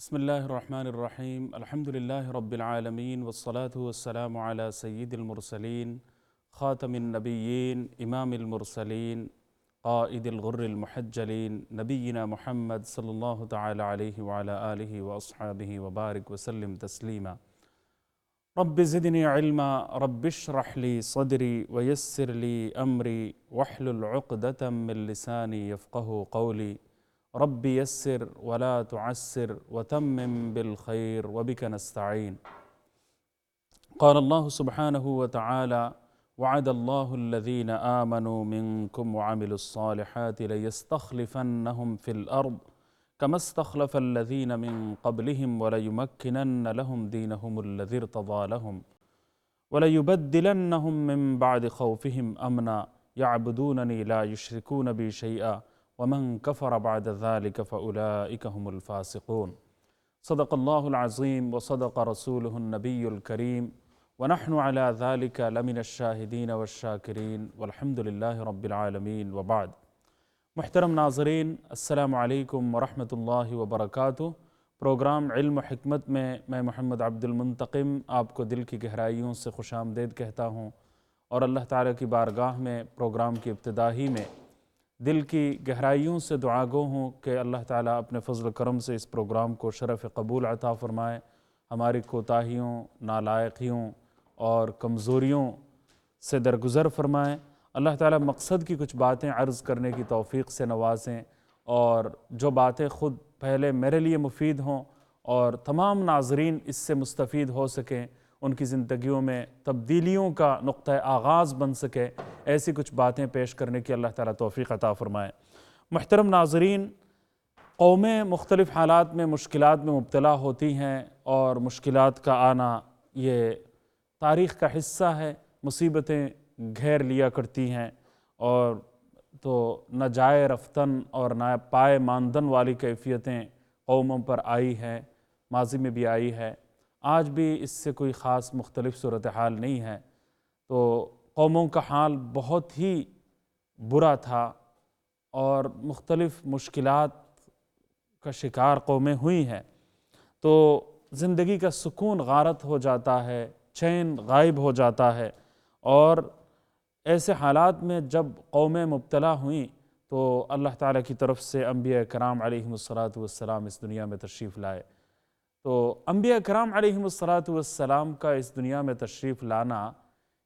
بسم الله الرحمن الرحيم الحمد لله رب العالمين والصلاة والسلام على سيد المرسلين خاتم النبيين إمام المرسلين قائد الغر المحجلين نبينا محمد صلى الله تعالى عليه وعلى آله وأصحابه وبارك وسلم تسليما. رب زدني علما رب اشرح لي صدري ويسر لي أمري واحلل عقدة من لساني يفقه قولي. رب يسر ولا تعسر وتمم بالخير وبك نستعين. قال الله سبحانه وتعالى: وعد الله الذين آمنوا منكم وعملوا الصالحات ليستخلفنهم في الأرض كما استخلف الذين من قبلهم وليمكنن لهم دينهم الذي ارتضى لهم وليبدلنهم من بعد خوفهم أمنا يعبدونني لا يشركون بي شيئا ومن كفر بعد ذلك فأولئك هم الفاسقون. صدق الله العظيم وصدق رسوله النبي الكريم ونحن على ذلك لمن الشاهدين والشاكرين والحمد لله رب العالمين وبعد. محترم ناظرین، السلام علیکم ورحمۃ اللہ وبرکاتہ۔ پروگرام علم و حکمت میں محمد عبد المنتقم آپ کو دل کی گہرائیوں سے خوش آمدید کہتا ہوں، اور اللہ تعالیٰ کی بارگاہ میں پروگرام کی ابتدائی میں دل کی گہرائیوں سے دعا گو ہوں کہ اللہ تعالیٰ اپنے فضل و کرم سے اس پروگرام کو شرف قبول عطا فرمائے، ہماری کوتاہیوں، نالائقیوں اور کمزوریوں سے درگزر فرمائیں۔ اللہ تعالیٰ مقصد کی کچھ باتیں عرض کرنے کی توفیق سے نوازیں، اور جو باتیں خود پہلے میرے لیے مفید ہوں اور تمام ناظرین اس سے مستفید ہو سکیں، ان کی زندگیوں میں تبدیلیوں کا نقطہ آغاز بن سکے، ایسی کچھ باتیں پیش کرنے کی اللہ تعالیٰ توفیق عطا فرمائے۔ محترم ناظرین، قومیں مختلف حالات میں مشکلات میں مبتلا ہوتی ہیں، اور مشکلات کا آنا یہ تاریخ کا حصہ ہے۔ مصیبتیں گھیر لیا کرتی ہیں، اور تو نہ جائے رفتن اور نہ پائے ماندن والی کیفیتیں قوموں پر آئی ہیں، ماضی میں بھی آئی ہے، آج بھی اس سے کوئی خاص مختلف صورتحال نہیں ہے۔ تو قوموں کا حال بہت ہی برا تھا، اور مختلف مشکلات کا شکار قومیں ہوئی ہیں، تو زندگی کا سکون غارت ہو جاتا ہے، چین غائب ہو جاتا ہے، اور ایسے حالات میں جب قومیں مبتلا ہوئیں تو اللہ تعالیٰ کی طرف سے انبیاء کرام علیہم السلام اس دنیا میں تشریف لائے۔ تو انبیاء کرام علیہم السلام کا اس دنیا میں تشریف لانا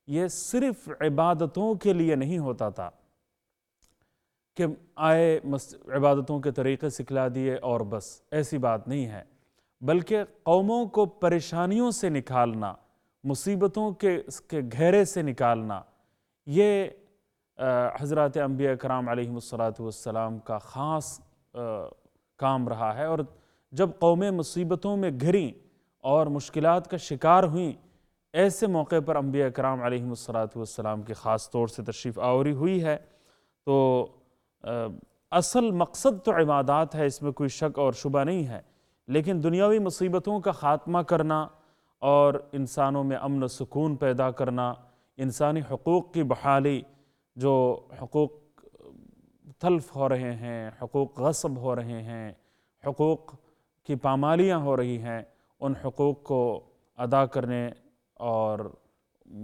یہ صرف عبادتوں کے لیے نہیں ہوتا تھا کہ آئے عبادتوں کے طریقے سکھلا دیے اور بس، ایسی بات نہیں ہے، بلکہ قوموں کو پریشانیوں سے نکالنا، مصیبتوں کے گھیرے سے نکالنا، یہ حضرات انبیاء کرام علیہم السلام کا خاص کام رہا ہے۔ اور جب قومیں مصیبتوں میں گھریں اور مشکلات کا شکار ہوئیں، ایسے موقع پر انبیاء کرام علیہم السلام کی خاص طور سے تشریف آوری ہوئی ہے۔ تو اصل مقصد تو عبادات ہے، اس میں کوئی شک اور شبہ نہیں ہے، لیکن دنیاوی مصیبتوں کا خاتمہ کرنا اور انسانوں میں امن و سکون پیدا کرنا، انسانی حقوق کی بحالی، جو حقوق تلف ہو رہے ہیں، حقوق غصب ہو رہے ہیں، حقوق کی پامالیاں ہو رہی ہیں، ان حقوق کو ادا کرنے اور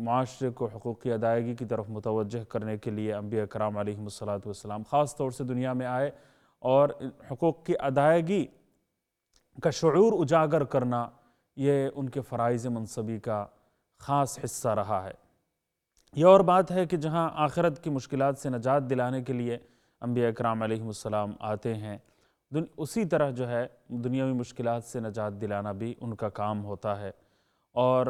معاشرے کو حقوق کی ادائیگی کی طرف متوجہ کرنے کے لیے انبیاء کرام علیہم السلام خاص طور سے دنیا میں آئے، اور حقوق کی ادائیگی کا شعور اجاگر کرنا یہ ان کے فرائض منصبی کا خاص حصہ رہا ہے۔ یہ اور بات ہے کہ جہاں آخرت کی مشکلات سے نجات دلانے کے لیے انبیاء کرام علیہم السلام آتے ہیں، اسی طرح جو ہے دنیاوی مشکلات سے نجات دلانا بھی ان کا کام ہوتا ہے۔ اور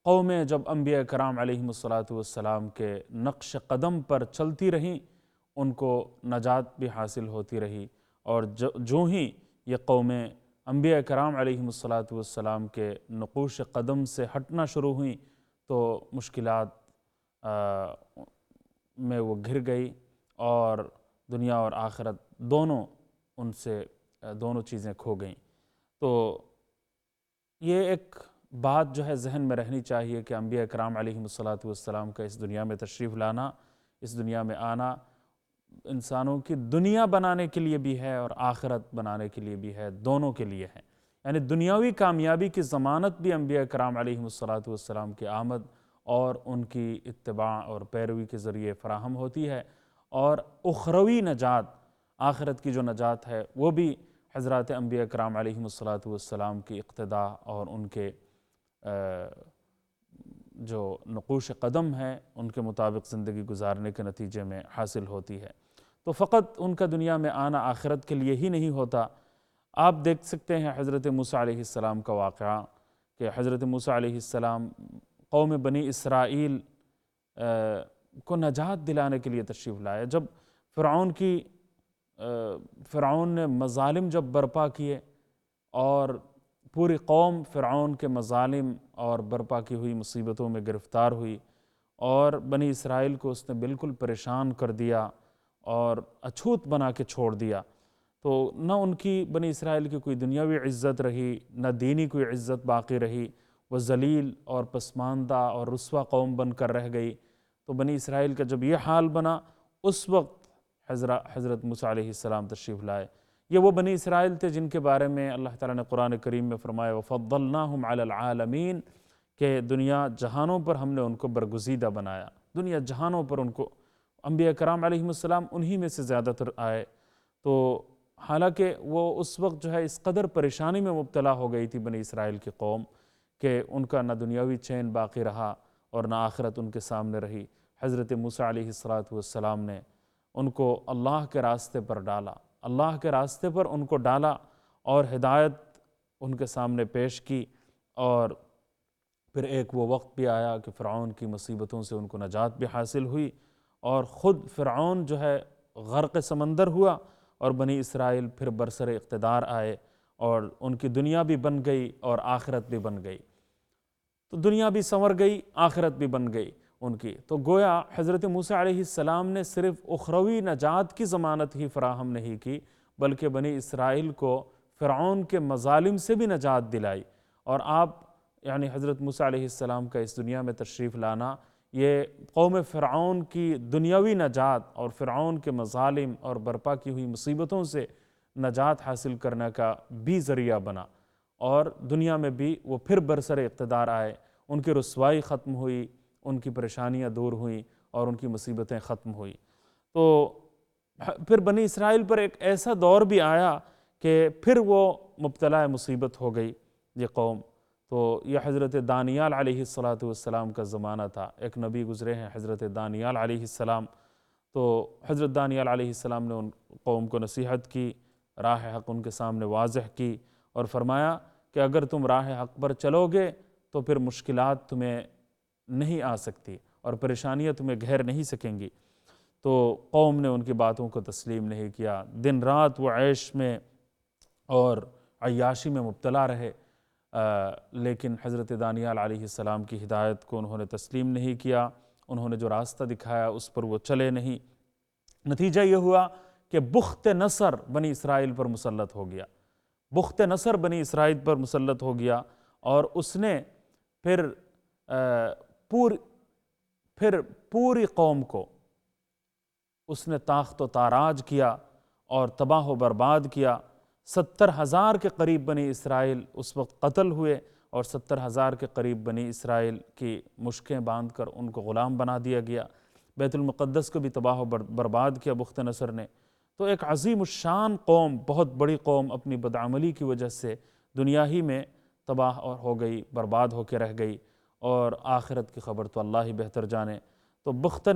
قومیں جب انبیاء کرام علیہم السلام کے نقش قدم پر چلتی رہیں، ان کو نجات بھی حاصل ہوتی رہی، اور جو ہی یہ قومیں انبیاء کرام علیہم السلام کے نقوش قدم سے ہٹنا شروع ہوئیں تو مشکلات میں وہ گھر گئی، اور دنیا اور آخرت دونوں ان سے دونوں چیزیں کھو گئیں۔ تو یہ ایک بات جو ہے ذہن میں رہنی چاہیے کہ انبیاء کرام علیہم السلام کا اس دنیا میں تشریف لانا، اس دنیا میں آنا انسانوں کی دنیا بنانے کے لیے بھی ہے اور آخرت بنانے کے لیے بھی ہے، دونوں کے لیے ہے۔ یعنی دنیاوی کامیابی کی ضمانت بھی انبیاء کرام علیہم السلام کی آمد اور ان کی اتباع اور پیروی کے ذریعے فراہم ہوتی ہے، اور اخروی نجات، آخرت کی جو نجات ہے وہ بھی حضرات انبیاء کرام علیہم السلام کی اقتداء اور ان کے جو نقوش قدم ہے ان کے مطابق زندگی گزارنے کے نتیجے میں حاصل ہوتی ہے۔ تو فقط ان کا دنیا میں آنا آخرت کے لیے ہی نہیں ہوتا۔ آپ دیکھ سکتے ہیں حضرت موسیٰ علیہ السلام کا واقعہ کہ حضرت موسیٰ علیہ السلام قوم بنی اسرائیل کو نجات دلانے کے لیے تشریف لائے۔ جب فرعون نے مظالم جب برپا کیے اور پوری قوم فرعون کے مظالم اور برپا کی ہوئی مصیبتوں میں گرفتار ہوئی اور بنی اسرائیل کو اس نے بالکل پریشان کر دیا اور اچھوت بنا کے چھوڑ دیا، تو نہ ان کی بنی اسرائیل کی کوئی دنیاوی عزت رہی، نہ دینی کوئی عزت باقی رہی، وہ ذلیل اور پسماندہ اور رسوا قوم بن کر رہ گئی۔ تو بنی اسرائیل کا جب یہ حال بنا، اس وقت حضرت موسیٰ علیہ السلام تشریف لائے۔ یہ وہ بنی اسرائیل تھے جن کے بارے میں اللہ تعالیٰ نے قرآن کریم میں فرمایا وَفَضَّلْنَاهُمْ عَلَى الْعَالَمِينَ کہ دنیا جہانوں پر ہم نے ان کو برگزیدہ بنایا، دنیا جہانوں پر ان کو، انبیاء کرام علیہم السلام انہی میں سے زیادہ تر آئے۔ تو حالانکہ وہ اس وقت جو ہے اس قدر پریشانی میں مبتلا ہو گئی تھی بنی اسرائیل کی قوم کہ ان کا نہ دنیاوی چین باقی رہا اور نہ آخرت ان کے سامنے رہی۔ حضرت موسیٰ علیہ السلام نے ان کو اللہ کے راستے پر ڈالا، اللہ کے راستے پر ان کو ڈالا اور ہدایت ان کے سامنے پیش کی، اور پھر ایک وہ وقت بھی آیا کہ فرعون کی مصیبتوں سے ان کو نجات بھی حاصل ہوئی، اور خود فرعون جو ہے غرق سمندر ہوا اور بنی اسرائیل پھر برسر اقتدار آئے اور ان کی دنیا بھی بن گئی اور آخرت بھی بن گئی۔ تو دنیا بھی سنور گئی، آخرت بھی بن گئی ان کی۔ تو گویا حضرت موسیٰ علیہ السلام نے صرف اخروی نجات کی ضمانت ہی فراہم نہیں کی، بلکہ بنی اسرائیل کو فرعون کے مظالم سے بھی نجات دلائی۔ اور آپ یعنی حضرت موسیٰ علیہ السلام کا اس دنیا میں تشریف لانا یہ قوم فرعون کی دنیاوی نجات اور فرعون کے مظالم اور برپا کی ہوئی مصیبتوں سے نجات حاصل کرنے کا بھی ذریعہ بنا، اور دنیا میں بھی وہ پھر برسر اقتدار آئے، ان کی رسوائی ختم ہوئی، ان کی پریشانیاں دور ہوئیں اور ان کی مصیبتیں ختم ہوئیں۔ تو پھر بنی اسرائیل پر ایک ایسا دور بھی آیا کہ پھر وہ مبتلا مصیبت ہو گئی یہ قوم۔ تو یہ حضرت دانیال علیہ السلام کا زمانہ تھا، ایک نبی گزرے ہیں حضرت دانیال علیہ السلام۔ تو حضرت دانیال علیہ السلام نے ان قوم کو نصیحت کی، راہ حق ان کے سامنے واضح کی اور فرمایا کہ اگر تم راہ حق پر چلو گے تو پھر مشکلات تمہیں نہیں آ سکتی اور پریشانیاں تمہیں گھیر نہیں سکیں گی۔ تو قوم نے ان کی باتوں کو تسلیم نہیں کیا، دن رات وہ عیش میں اور عیاشی میں مبتلا رہے، لیکن حضرت دانیال علیہ السلام کی ہدایت کو انہوں نے تسلیم نہیں کیا، انہوں نے جو راستہ دکھایا اس پر وہ چلے نہیں۔ نتیجہ یہ ہوا کہ بخت نصر بنی اسرائیل پر مسلط ہو گیا، بخت نصر بنی اسرائیل پر مسلط ہو گیا، اور اس نے پھر پوری قوم کو اس نے تاخت و تاراج کیا اور تباہ و برباد کیا۔ 70,000 کے قریب بنی اسرائیل اس وقت قتل ہوئے، اور 70,000 کے قریب بنی اسرائیل کی مشکیں باندھ کر ان کو غلام بنا دیا گیا۔ بیت المقدس کو بھی تباہ و برباد کیا بخت نصر نے۔ تو ایک عظیم الشان قوم، بہت بڑی قوم، اپنی بدعملی کی وجہ سے دنیا ہی میں تباہ ہو گئی، برباد ہو کے رہ گئی، اور آخرت کی خبر تو اللہ ہی بہتر جانے۔ تو بخت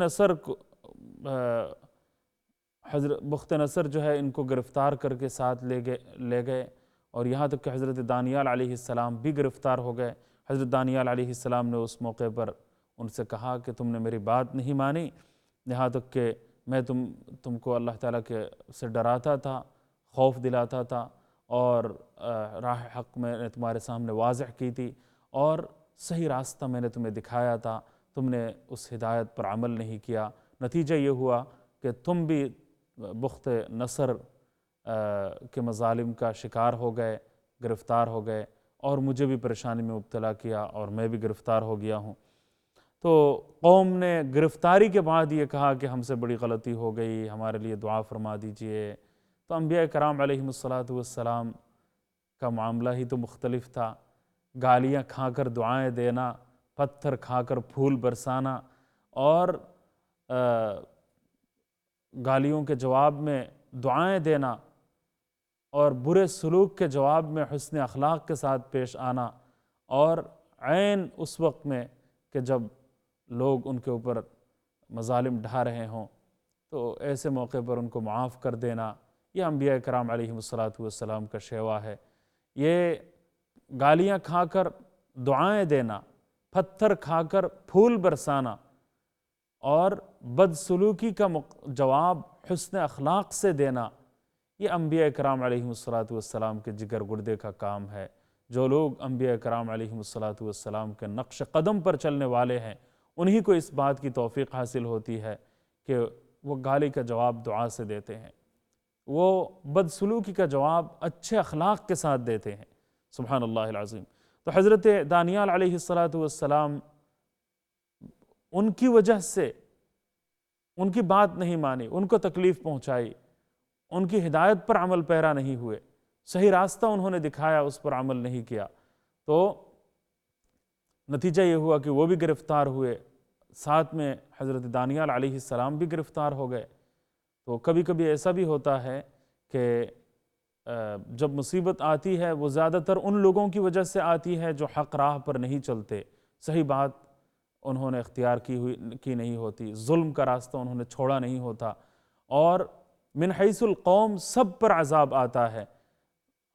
نصر جو ہے ان کو گرفتار کر کے ساتھ لے گئے، اور یہاں تک کہ حضرت دانیال علیہ السلام بھی گرفتار ہو گئے۔ حضرت دانیال علیہ السلام نے اس موقع پر ان سے کہا کہ تم نے میری بات نہیں مانی، یہاں تک کہ میں تم کو اللہ تعالیٰ کے سے ڈراتا تھا، خوف دلاتا تھا، اور راہ حق میں نے تمہارے سامنے واضح کی تھی، اور صحیح راستہ میں نے تمہیں دکھایا تھا، تم نے اس ہدایت پر عمل نہیں کیا۔ نتیجہ یہ ہوا کہ تم بھی بخت نصر کے مظالم کا شکار ہو گئے، گرفتار ہو گئے، اور مجھے بھی پریشانی میں مبتلا کیا اور میں بھی گرفتار ہو گیا ہوں۔ تو قوم نے گرفتاری کے بعد یہ کہا کہ ہم سے بڑی غلطی ہو گئی، ہمارے لیے دعا فرما دیجئے۔ تو انبیاء کرام علیہم السلام کا معاملہ ہی تو مختلف تھا، گالیاں کھا کر دعائیں دینا، پتھر کھا کر پھول برسانا، اور گالیوں کے جواب میں دعائیں دینا، اور برے سلوک کے جواب میں حسن اخلاق کے ساتھ پیش آنا، اور عین اس وقت میں کہ جب لوگ ان کے اوپر مظالم ڈھا رہے ہوں تو ایسے موقع پر ان کو معاف کر دینا، یہ انبیاء کرام علیہم السلام کا شیوا ہے۔ یہ گالیاں کھا کر دعائیں دینا، پتھر کھا کر پھول برسانا، اور بدسلوکی کا جواب حسن اخلاق سے دینا، یہ انبیاء کرام علیہم السلام کے جگر گردے کا کام ہے۔ جو لوگ انبیاء کرام علیہم السلام کے نقش قدم پر چلنے والے ہیں، انہی کو اس بات کی توفیق حاصل ہوتی ہے کہ وہ گالی کا جواب دعا سے دیتے ہیں، وہ بدسلوکی کا جواب اچھے اخلاق کے ساتھ دیتے ہیں۔ سبحان اللہ العظیم۔ تو حضرت دانیال علیہ السلام ان کی وجہ سے ان کی بات نہیں مانی، ان کو تکلیف پہنچائی، ان کی ہدایت پر عمل پیرا نہیں ہوئے، صحیح راستہ انہوں نے دکھایا، اس پر عمل نہیں کیا، تو نتیجہ یہ ہوا کہ وہ بھی گرفتار ہوئے، ساتھ میں حضرت دانیال علیہ السلام بھی گرفتار ہو گئے۔ تو کبھی کبھی ایسا بھی ہوتا ہے کہ جب مصیبت آتی ہے وہ زیادہ تر ان لوگوں کی وجہ سے آتی ہے جو حق راہ پر نہیں چلتے، صحیح بات انہوں نے اختیار کی نہیں ہوتی، ظلم کا راستہ انہوں نے چھوڑا نہیں ہوتا، اور من حیث القوم سب پر عذاب آتا ہے۔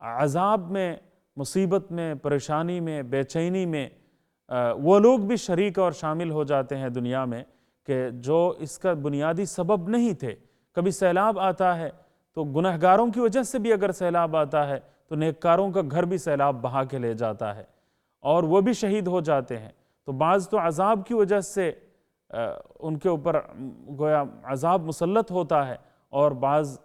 عذاب میں، مصیبت میں، پریشانی میں، بے چینی میں وہ لوگ بھی شریک اور شامل ہو جاتے ہیں دنیا میں کہ جو اس کا بنیادی سبب نہیں تھے۔ کبھی سیلاب آتا ہے تو گنہگاروں کی وجہ سے بھی اگر سیلاب آتا ہے تو نیککاروں کا گھر بھی سیلاب بہا کے لے جاتا ہے اور وہ بھی شہید ہو جاتے ہیں۔ تو بعض تو عذاب کی وجہ سے ان کے اوپر گویا عذاب مسلط ہوتا ہے، اور بعض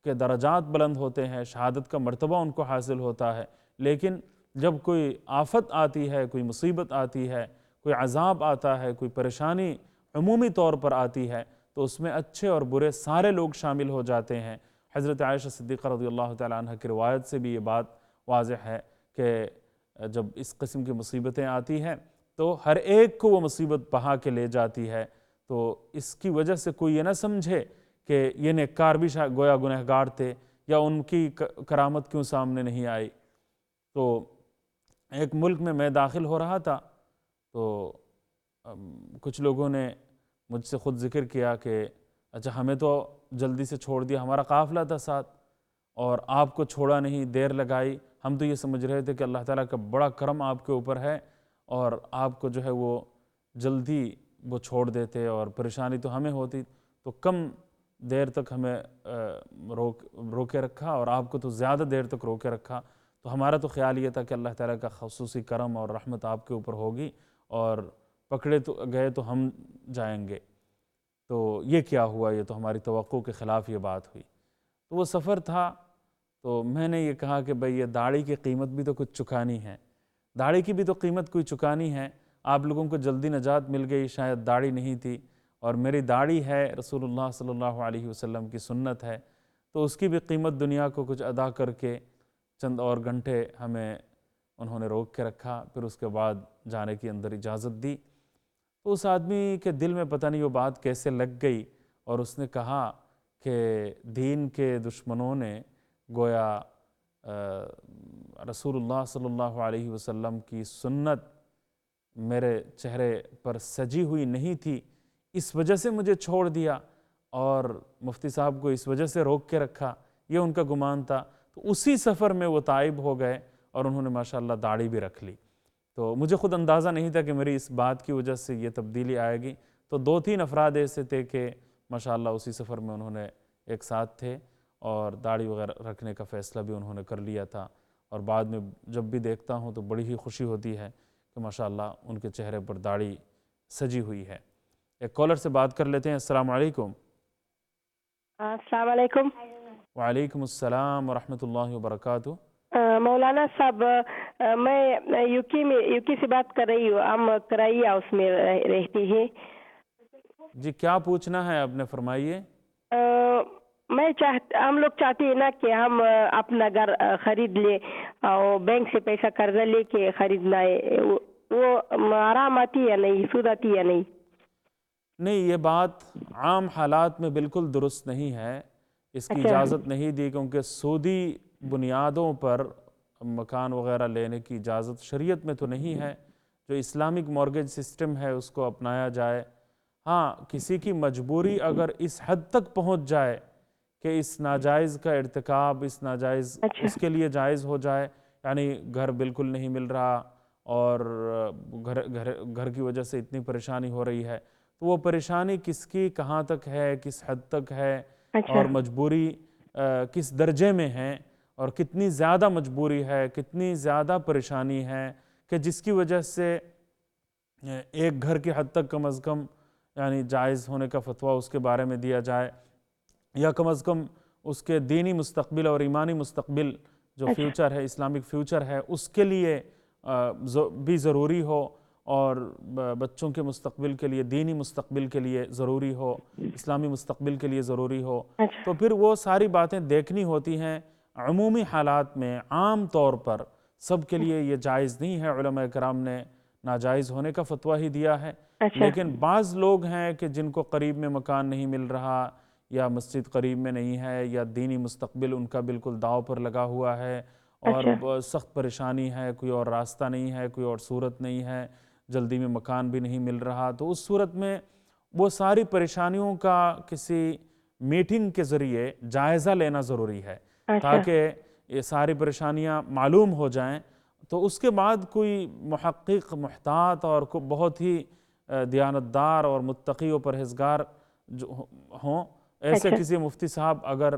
کے درجات بلند ہوتے ہیں، شہادت کا مرتبہ ان کو حاصل ہوتا ہے۔ لیکن جب کوئی آفت آتی ہے، کوئی مصیبت آتی ہے، کوئی عذاب آتا ہے، کوئی پریشانی عمومی طور پر آتی ہے، تو اس میں اچھے اور برے سارے لوگ شامل ہو جاتے ہیں۔ حضرت عائشہ صدیقہ رضی اللہ تعالیٰ عنہ کی روایت سے بھی یہ بات واضح ہے کہ جب اس قسم کی مصیبتیں آتی ہیں تو ہر ایک کو وہ مصیبت بہا کے لے جاتی ہے۔ تو اس کی وجہ سے کوئی یہ نہ سمجھے کہ یہ نیککار بھی گویا گنہگار تھے یا ان کی کرامت کیوں سامنے نہیں آئی۔ تو ایک ملک میں داخل ہو رہا تھا تو کچھ لوگوں نے مجھ سے خود ذکر کیا کہ اچھا ہمیں تو جلدی سے چھوڑ دیا، ہمارا قافلہ تھا ساتھ اور آپ کو چھوڑا نہیں، دیر لگائی، ہم تو یہ سمجھ رہے تھے کہ اللہ تعالیٰ کا بڑا کرم آپ کے اوپر ہے اور آپ کو جو ہے وہ جلدی وہ چھوڑ دیتے اور پریشانی تو ہمیں ہوتی، تو کم دیر تک ہمیں روکے رکھا اور آپ کو تو زیادہ دیر تک روکے رکھا۔ تو ہمارا تو خیال یہ تھا کہ اللہ تعالیٰ کا خصوصی کرم اور رحمت آپ کے اوپر ہوگی اور پکڑے تو گئے تو ہم جائیں گے۔ تو یہ کیا ہوا، یہ تو ہماری توقع کے خلاف یہ بات ہوئی۔ تو وہ سفر تھا، تو میں نے یہ کہا کہ بھئی یہ داڑھی کی قیمت بھی تو کچھ چکانی ہے، داڑھی کی بھی تو قیمت کوئی چکانی ہے۔ آپ لوگوں کو جلدی نجات مل گئی، شاید داڑھی نہیں تھی، اور میری داڑھی ہے، رسول اللہ صلی اللہ علیہ وسلم کی سنت ہے، تو اس کی بھی قیمت دنیا کو کچھ ادا کر کے چند اور گھنٹے ہمیں انہوں نے روک کے رکھا، پھر اس کے بعد جانے کی اندر اجازت دی۔ تو اس آدمی کے دل میں پتہ نہیں وہ بات کیسے لگ گئی، اور اس نے کہا کہ دین کے دشمنوں نے گویا رسول اللہ صلی اللہ علیہ وسلم کی سنت میرے چہرے پر سجی ہوئی نہیں تھی، اس وجہ سے مجھے چھوڑ دیا اور مفتی صاحب کو اس وجہ سے روک کے رکھا، یہ ان کا گمان تھا۔ تو اسی سفر میں وہ تائب ہو گئے اور انہوں نے ماشاءاللہ داڑھی بھی رکھ لی۔ تو مجھے خود اندازہ نہیں تھا کہ میری اس بات کی وجہ سے یہ تبدیلی آئے گی۔ تو 2-3 افراد ایسے تھے کہ ماشاءاللہ اسی سفر میں انہوں نے ایک ساتھ تھے اور داڑھی وغیرہ رکھنے کا فیصلہ بھی انہوں نے کر لیا تھا، اور بعد میں جب بھی دیکھتا ہوں تو بڑی ہی خوشی ہوتی ہے کہ ماشاءاللہ ان کے چہرے پر داڑھی سجی ہوئی ہے۔ ایک کالر سے بات کر لیتے ہیں۔ السلام علیکم۔ السلام علیکم۔ وعلیکم السلام ورحمۃ اللہ وبرکاتہ۔ مولانا صاحب میں یوکی سے بات کر رہی ہوں. ہم کرائی ہاؤس میں رہتے ہیں. جی کیا پوچھنا ہے آپ نے، فرمائیے. ہم لوگ چاہتے ہیں نا کہ ہم اپنا گھر خرید لیں اور بینک سے پیسہ قرضہ لے کے خریدنا ہے. وہ آرام آتی ہے نہیں، سود آتی ہے نہیں؟ نہیں، یہ بات عام حالات میں بالکل درست نہیں ہے. اس کی اچھا اجازت نہیں دی، کیونکہ سودی بنیادوں پر مکان وغیرہ لینے کی اجازت شریعت میں تو نہیں ہے. جو اسلامک مورگیج سسٹم ہے اس کو اپنایا جائے. ہاں، کسی کی مجبوری اگر اس حد تک پہنچ جائے کہ اس ناجائز کا ارتکاب، اس ناجائز اچھا اس کے لیے جائز ہو جائے، یعنی گھر بالکل نہیں مل رہا اور گھر کی وجہ سے اتنی پریشانی ہو رہی ہے، تو وہ پریشانی کس کی کہاں تک ہے، کس حد تک ہے، اچھا اور مجبوری کس درجے میں ہے، اور کتنی زیادہ مجبوری ہے، کتنی زیادہ پریشانی ہے کہ جس کی وجہ سے ایک گھر کی حد تک کم از کم یعنی جائز ہونے کا فتویٰ اس کے بارے میں دیا جائے، یا کم از کم اس کے دینی مستقبل اور ایمانی مستقبل جو اچھا فیوچر ہے، اسلامک فیوچر ہے، اس کے لیے بھی ضروری ہو، اور بچوں کے مستقبل کے لیے، دینی مستقبل کے لیے ضروری ہو، اسلامی مستقبل کے لیے ضروری ہو. اچھا تو پھر وہ ساری باتیں دیکھنی ہوتی ہیں. عمومی حالات میں عام طور پر سب کے لیے یہ جائز نہیں ہے. علماء کرام نے ناجائز ہونے کا فتویٰ ہی دیا ہے. اچھا لیکن بعض لوگ ہیں کہ جن کو قریب میں مکان نہیں مل رہا، یا مسجد قریب میں نہیں ہے، یا دینی مستقبل ان کا بالکل داؤ پر لگا ہوا ہے، اور اچھا سخت پریشانی ہے، کوئی اور راستہ نہیں ہے، کوئی اور صورت نہیں ہے، جلدی میں مکان بھی نہیں مل رہا. تو اس صورت میں وہ ساری پریشانیوں کا کسی میٹنگ کے ذریعے جائزہ لینا ضروری ہے، اچھا تاکہ یہ ساری پریشانیاں معلوم ہو جائیں. تو اس کے بعد کوئی محقق، محتاط اور بہت ہی دیانتدار اور متقی و پرہیزگار جو ہوں، ایسے اچھا کسی مفتی صاحب اگر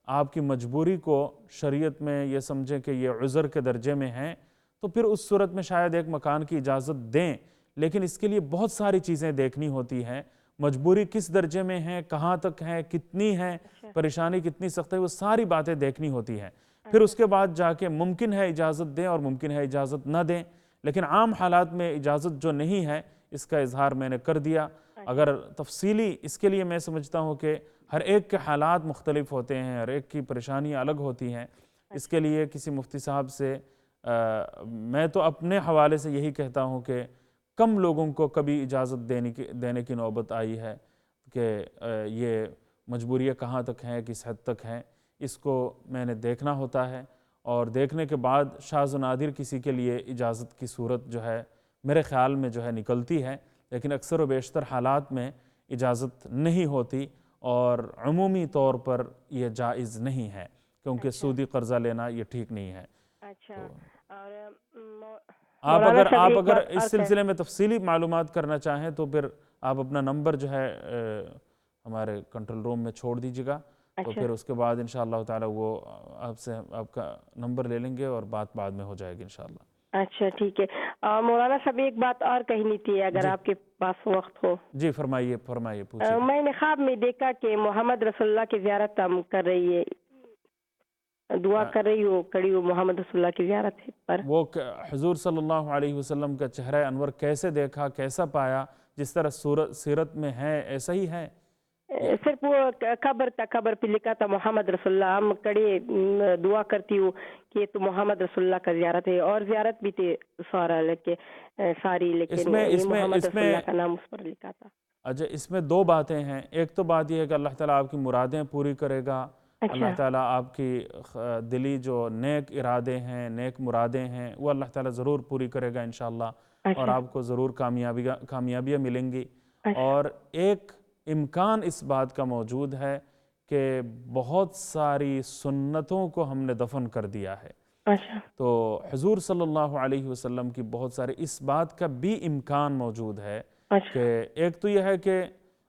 آپ کی مجبوری کو شریعت میں یہ سمجھیں کہ یہ عذر کے درجے میں ہیں، تو پھر اس صورت میں شاید ایک مکان کی اجازت دیں. لیکن اس کے لیے بہت ساری چیزیں دیکھنی ہوتی ہیں. مجبوری کس درجے میں ہے، کہاں تک ہے، کتنی ہے، پریشانی کتنی سخت ہے، وہ ساری باتیں دیکھنی ہوتی ہیں. پھر اس کے بعد جا کے ممکن ہے اجازت دیں اور ممکن ہے اجازت نہ دیں. لیکن عام حالات میں اجازت جو نہیں ہے، اس کا اظہار میں نے کر دیا. اگر تفصیلی اس کے لیے میں سمجھتا ہوں کہ ہر ایک کے حالات مختلف ہوتے ہیں، ہر ایک کی پریشانیاں الگ ہوتی ہیں. اس کے لیے کسی مفتی صاحب سے میں تو اپنے حوالے سے یہی کہتا ہوں کہ کم لوگوں کو کبھی اجازت دینے کی نوبت آئی ہے کہ یہ مجبوریاں کہاں تک ہیں، کس حد تک ہیں. اس کو میں نے دیکھنا ہوتا ہے، اور دیکھنے کے بعد شاذ و نادر کسی کے لیے اجازت کی صورت جو ہے میرے خیال میں جو ہے نکلتی ہے. لیکن اکثر و بیشتر حالات میں اجازت نہیں ہوتی، اور عمومی طور پر یہ جائز نہیں ہے، کیونکہ سودی قرضہ لینا یہ ٹھیک نہیں ہے. اچھا. اور آپ مولانا صاحب آپ ایک اگر بات اس اور سلسلے میں تفصیلی معلومات کرنا چاہیں تو پھر آپ اپنا نمبر جو ہے ہمارے کنٹرول روم میں چھوڑ دیجیے گا. تو اچھا پھر اس کے بعد انشاءاللہ تعالی وہ آپ سے آپ کا نمبر لے لیں گے، اور بات بعد میں ہو جائے گی انشاءاللہ. اچھا ٹھیک ہے. مولانا صاحب ایک بات اور کہنی تھی اگر جی آپ کے پاس وقت ہو. جی فرمائیے پوچھیے. میں نے خواب میں دیکھا کہ محمد رسول اللہ کی زیارت ہم کر رہی ہے، دعا کر رہی ہو، کھڑی ہو محمد رسول اللہ کی زیارت پر. وہ حضور صلی اللہ علیہ وسلم کا چہرہ انور کیسے دیکھا، کیسا پایا؟ جس طرح سیرت میں ہے ایسا ہی ہے؟ صرف وہ قبر پہ لکھا تھا محمد رسول اللہ. ہم کڑے دعا کرتی ہوں کہ تو محمد رسول اللہ کا زیارت ہے، اور زیارت بھی تھی ساری، لیکن یہ محمد رسول اللہ کا نام اس پر لکھا تھا. اچھا، اس میں دو باتیں ہیں. ایک تو بات یہ ہے کہ اللہ تعالیٰ آپ کی مرادیں پوری کرے گا. اللہ تعالیٰ آپ کی دلی جو نیک ارادے ہیں، نیک مرادیں ہیں، وہ اللہ تعالیٰ ضرور پوری کرے گا انشاءاللہ، اور آپ کو ضرور کامیابیاں ملیں گی. اور ایک امکان اس بات کا موجود ہے کہ بہت ساری سنتوں کو ہم نے دفن کر دیا ہے. تو حضور صلی اللہ علیہ وسلم کی بہت سارے اس بات کا بھی امکان موجود ہے کہ ایک تو یہ ہے کہ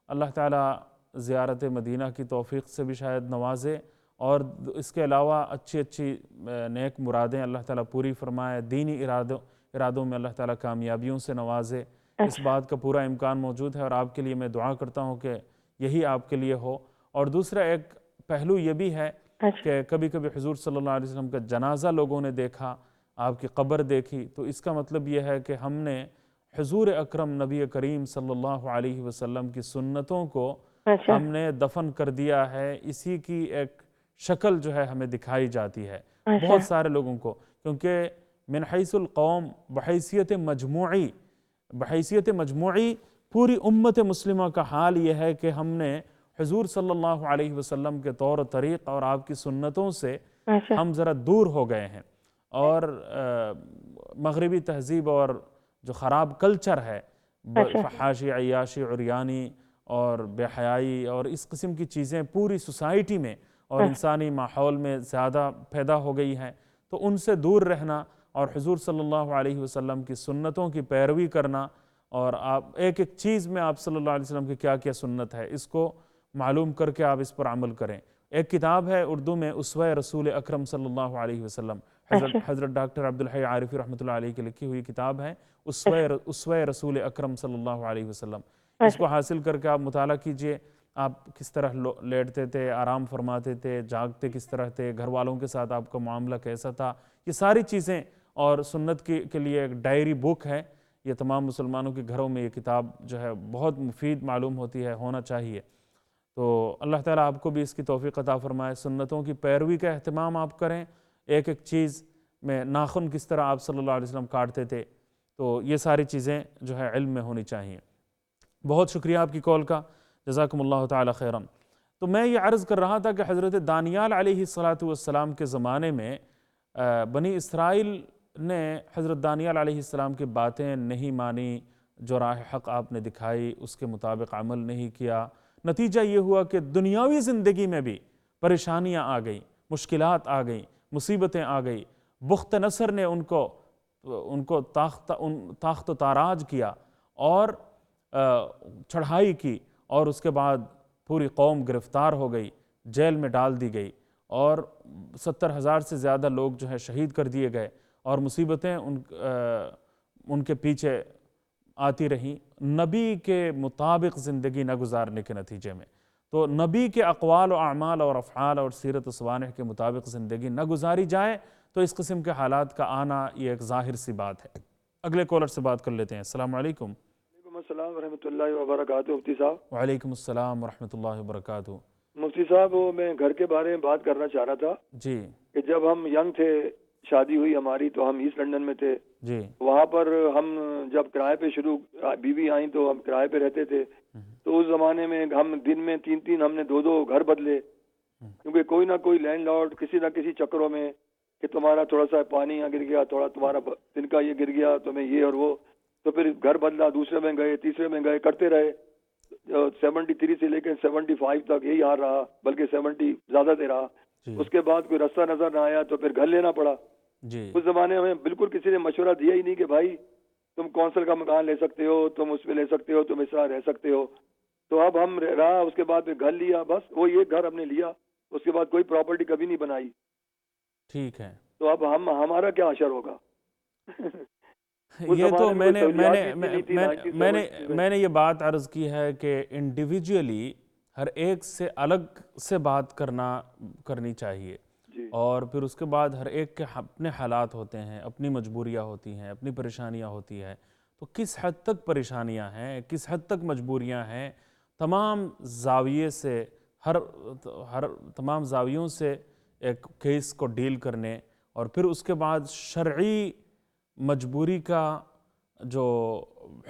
اللہ تعالیٰ زیارت مدینہ کی توفیق سے بھی شاید نوازے، اور اس کے علاوہ اچھی نیک مرادیں اللہ تعالیٰ پوری فرمائے، دینی ارادوں میں اللہ تعالیٰ کامیابیوں سے نوازے. اس بات کا پورا امکان موجود ہے، اور آپ کے لیے میں دعا کرتا ہوں کہ یہی آپ کے لیے ہو. اور دوسرا ایک پہلو یہ بھی ہے اچھا کہ کبھی کبھی حضور صلی اللہ علیہ وسلم کا جنازہ لوگوں نے دیکھا، آپ کی قبر دیکھی، تو اس کا مطلب یہ ہے کہ ہم نے حضور اکرم نبی کریم صلی اللہ علیہ وسلم کی سنتوں کو اچھا ہم نے دفن کر دیا ہے، اسی کی ایک شکل جو ہے ہمیں دکھائی جاتی ہے اچھا بہت سارے لوگوں کو، کیونکہ من حیث القوم بحیثیت مجموعی پوری امت مسلمہ کا حال یہ ہے کہ ہم نے حضور صلی اللہ علیہ وسلم کے طور و طریق اور آپ کی سنتوں سے اچھا ہم ذرا دور ہو گئے ہیں، اور مغربی تہذیب اور جو خراب کلچر ہے، اچھا فحاشی، عیاشی، عریانی اور بے حیائی اور اس قسم کی چیزیں پوری سوسائٹی میں اور انسانی ماحول میں زیادہ پیدا ہو گئی ہیں، تو ان سے دور رہنا اور حضور صلی اللہ علیہ وسلم کی سنتوں کی پیروی کرنا، اور آپ ایک ایک چیز میں آپ صلی اللہ علیہ وسلم کی کیا کیا سنت ہے اس کو معلوم کر کے آپ اس پر عمل کریں۔ ایک کتاب ہے اردو میں اسوہ رسول اکرم صلی اللہ علیہ وسلم، حضرت ڈاکٹر عبدالحی عارفی رحمۃ اللہ علیہ کی لکھی ہوئی کتاب ہے اسوہ رسول اکرم صلی اللہ علیہ وسلم، اس کو حاصل کر کے آپ مطالعہ کیجئے، آپ کس طرح لیٹتے تھے، آرام فرماتے تھے، جاگتے کس طرح تھے، گھر والوں کے ساتھ آپ کا معاملہ کیسا تھا، یہ ساری چیزیں، اور سنت کے لیے ایک ڈائری بک ہے، یہ تمام مسلمانوں کے گھروں میں یہ کتاب جو ہے بہت مفید معلوم ہوتی ہے، ہونا چاہیے۔ تو اللہ تعالیٰ آپ کو بھی اس کی توفیق عطا فرمائے، سنتوں کی پیروی کا اہتمام آپ کریں، ایک ایک چیز میں ناخن کس طرح آپ صلی اللہ علیہ وسلم کاٹتے تھے، تو یہ ساری چیزیں جو ہے علم میں ہونی چاہیے۔ بہت شکریہ آپ کی کال کا، جزاکم اللہ تعالی خیرا۔ تو میں یہ عرض کر رہا تھا کہ حضرت دانیال علیہ السلام کے زمانے میں بنی اسرائیل نے حضرت دانیال علیہ السلام کی باتیں نہیں مانی، جو راہ حق آپ نے دکھائی اس کے مطابق عمل نہیں کیا، نتیجہ یہ ہوا کہ دنیاوی زندگی میں بھی پریشانیاں آ گئیں، مشکلات آ گئیں، مصیبتیں آ گئیں، بخت نصر نے ان کو تاخت و تاراج کیا اور چڑھائی کی، اور اس کے بعد پوری قوم گرفتار ہو گئی، جیل میں ڈال دی گئی، اور 70,000 سے زیادہ لوگ جو ہے شہید کر دیے گئے، اور مصیبتیں ان کے پیچھے آتی رہیں نبی کے مطابق زندگی نہ گزارنے کے نتیجے میں۔ تو نبی کے اقوال و اعمال اور افعال اور سیرت و سوانح کے مطابق زندگی نہ گزاری جائے تو اس قسم کے حالات کا آنا یہ ایک ظاہر سی بات ہے۔ اگلے کالر سے بات کر لیتے ہیں۔ السلام علیکم۔ وعلیکم السلام ورحمۃ اللہ وبرکاتہ مفتی صاحب۔ وعلیکم السلام ورحمۃ اللہ وبرکاتہ۔ مفتی صاحب میں گھر کے بارے میں بات کرنا چاہ رہا تھا جی کہ جب ہم ینگ تھے، شادی ہوئی ہماری تو ہم ایسٹ لندن میں تھے، جی وہاں پر ہم جب کرائے پہ بیوی آئیں تو ہم کرائے پہ رہتے تھے، تو اس زمانے میں ہم دن میں 3 ہم نے 2 گھر بدلے، کیونکہ کوئی نہ کوئی لینڈ لارڈ کسی نہ کسی چکروں میں کہ تمہارا تھوڑا سا پانی یہاں گر گیا، تھوڑا تمہارا دن کا یہ گر گیا، تمہیں یہ اور وہ، تو پھر گھر بدلا، دوسرے میں گئے، تیسرے میں گئے، کرتے رہے۔ 73 سے لے کے 75 تک یہی حال رہا، بلکہ 70 زیادہ دے رہا۔ اس کے بعد کوئی رستہ نظر نہ آیا تو پھر گھر لینا پڑا۔ اس زمانے میں بالکل کسی نے مشورہ دیا ہی نہیں کہ بھائی تم کونسل کا مکان لے سکتے ہو، تم اس پہ لے سکتے ہو، تم اس طرح رہ سکتے ہو۔ تو اب ہم رہا، اس کے بعد پھر گھر لیا، بس وہ یہ گھر ہم نے لیا، اس کے بعد کوئی پراپرٹی کبھی نہیں بنائی۔ ٹھیک ہے، تو اب ہمارا کیا اثر ہوگا؟ یہ تو میں نے یہ بات عرض کی ہے کہ انڈیویجولی ہر ایک سے الگ سے بات کرنی چاہیے، اور پھر اس کے بعد ہر ایک کے اپنے حالات ہوتے ہیں، اپنی مجبوریاں ہوتی ہیں، اپنی پریشانیاں ہوتی ہیں، تو کس حد تک پریشانیاں ہیں، کس حد تک مجبوریاں ہیں، تمام زاویے سے تمام زاویوں سے ایک کیس کو ڈیل کرنے، اور پھر اس کے بعد شرعی مجبوری کا جو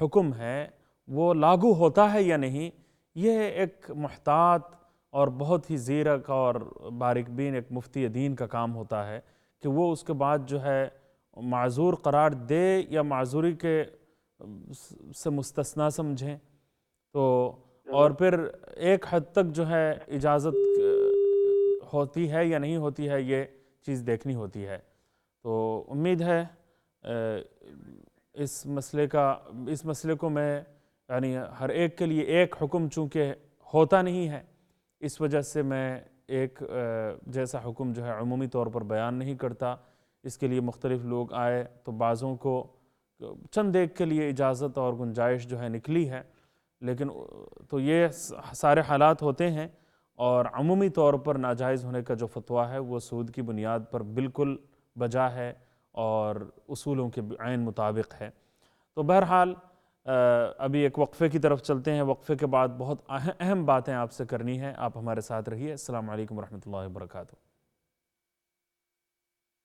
حکم ہے وہ لاگو ہوتا ہے یا نہیں، یہ ایک محتاط اور بہت ہی زیرک اور باریک بین ایک مفتی دین کا کام ہوتا ہے کہ وہ اس کے بعد جو ہے معذور قرار دے یا معذوری کے سے مستثنیٰ سمجھیں، تو اور پھر ایک حد تک جو ہے اجازت ہوتی ہے یا نہیں ہوتی ہے، یہ چیز دیکھنی ہوتی ہے۔ تو امید ہے اس مسئلے کو میں یعنی ہر ایک کے لیے ایک حکم چونکہ ہوتا نہیں ہے، اس وجہ سے میں ایک جیسا حکم جو ہے عمومی طور پر بیان نہیں کرتا، اس کے لیے مختلف لوگ آئے تو بعضوں کو چند ایک کے لیے اجازت اور گنجائش جو ہے نکلی ہے، لیکن تو یہ سارے حالات ہوتے ہیں، اور عمومی طور پر ناجائز ہونے کا جو فتویٰ ہے وہ سود کی بنیاد پر بالکل بجا ہے اور اصولوں کے عین مطابق ہے۔ تو بہرحال ابھی ایک وقفے کی طرف چلتے ہیں، وقفے کے بعد بہت اہم باتیں آپ سے کرنی ہیں، آپ ہمارے ساتھ رہیے۔ السلام علیکم ورحمۃ اللہ وبرکاتہ۔